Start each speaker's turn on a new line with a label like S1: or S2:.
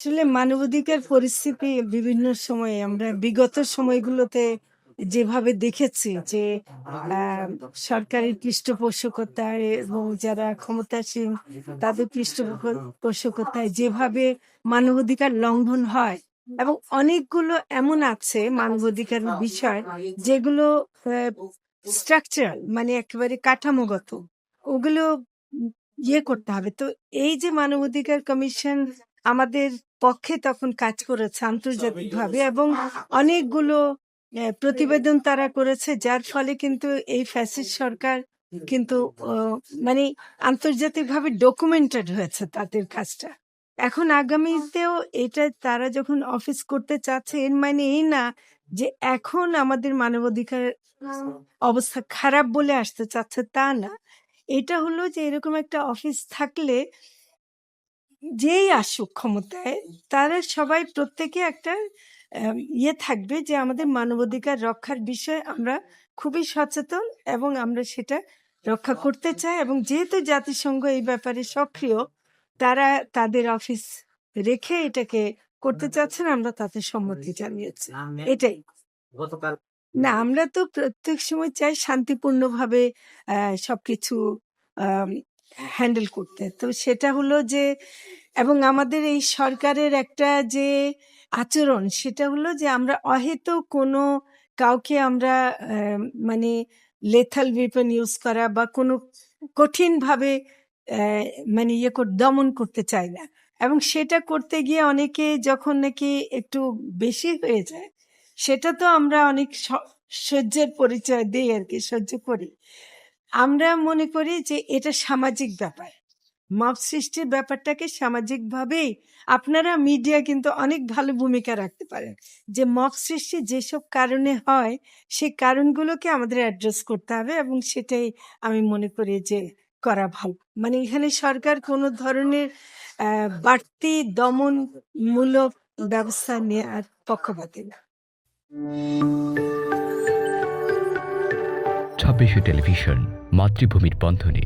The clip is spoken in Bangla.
S1: আসলে মানবাধিকার পরিস্থিতি বিভিন্ন সময়ে আমরা বিগত সময়গুলোতে যেভাবে দেখেছি যে সরকারের পৃষ্ঠপোষকতায় এবং যারা ক্ষমতাসীন তাদের পৃষ্ঠপোষকতায় যেভাবে মানবাধিকার লঙ্ঘন হয় এবং অনেকগুলো এমন আছে মানবাধিকার বিষয় যেগুলো স্ট্রাকচারাল মানে একেবারে কাঠামোগত ওগুলো করতে হবে। তো এই যে মানবাধিকার কমিশন আমাদের পক্ষে তখন কাজ করেছে আন্তর্জাতিকভাবে এবং অনেকগুলো প্রতিবেদন তারা করেছে, যার ফলে কিন্তু এই ফ্যাসিস্ট সরকার কিন্তু মানে আন্তর্জাতিকভাবে ডকুমেন্টেড হয়েছে তাদের কাজটা। এখন আগামীতেও এটা তারা যখন অফিস করতে চাচ্ছে এর মানে এই না যে এখন আমাদের মানবাধিকার অবস্থা খারাপ বলে আসতে চাচ্ছে তা না। এটা হলো যে এরকম একটা অফিস থাকলে যেই আসুক ক্ষমতায় তারা সবাই প্রত্যেকে একটা থাকবে যে আমাদের মানবাধিকার রক্ষার বিষয়ে আমরা খুবই সচেতন এবং আমরা সেটা রক্ষা করতে চাই। এবং যেহেতু জাতিসংঘ এই ব্যাপারে সক্রিয়, তারা তাদের অফিস রেখে এটাকে করতে চাচ্ছেন, আমরা তাতে সম্মতি জানিয়েছি। এটাই না, আমরা তো প্রত্যেক সময় চাই শান্তিপূর্ণভাবে সবকিছু হ্যান্ডেল করতে। তো সেটা হলো যে এবং আমাদের এই সরকারের একটা যে আচরণ সেটা হলো যে আমরা অহেতুক কোনো কাউকে আমরা মানে লেথাল ওয়েপন ইউজ করা বা কোনো কঠিনভাবে মানে দমন করতে চাই না। এবং সেটা করতে গিয়ে অনেকে যখন নাকি একটু বেশি হয়ে যায় সেটা তো আমরা অনেক সহ্যের পরিচয় দিই আর কি, সহ্য করি। আমরা মনে করি যে এটা সামাজিক ব্যাপার, মব সৃষ্টির ব্যাপারটাকে সামাজিকভাবেই আপনারা মিডিয়া কিন্তু অনেক ভালো ভূমিকা রাখতে পারেন। যে মব সৃষ্টি যেসব কারণে হয় সেই কারণগুলোকে আমাদের অ্যাড্রেস করতে হবে এবং সেটাই আমি মনে করি যে করা ভালো। মানে এখানে সরকার কোনো ধরনের বাড়তি দমনমূলক ব্যবস্থা নেওয়ার পক্ষপাতী না।
S2: 26 টেলিভিশন মাতৃভূমির বন্ধনে।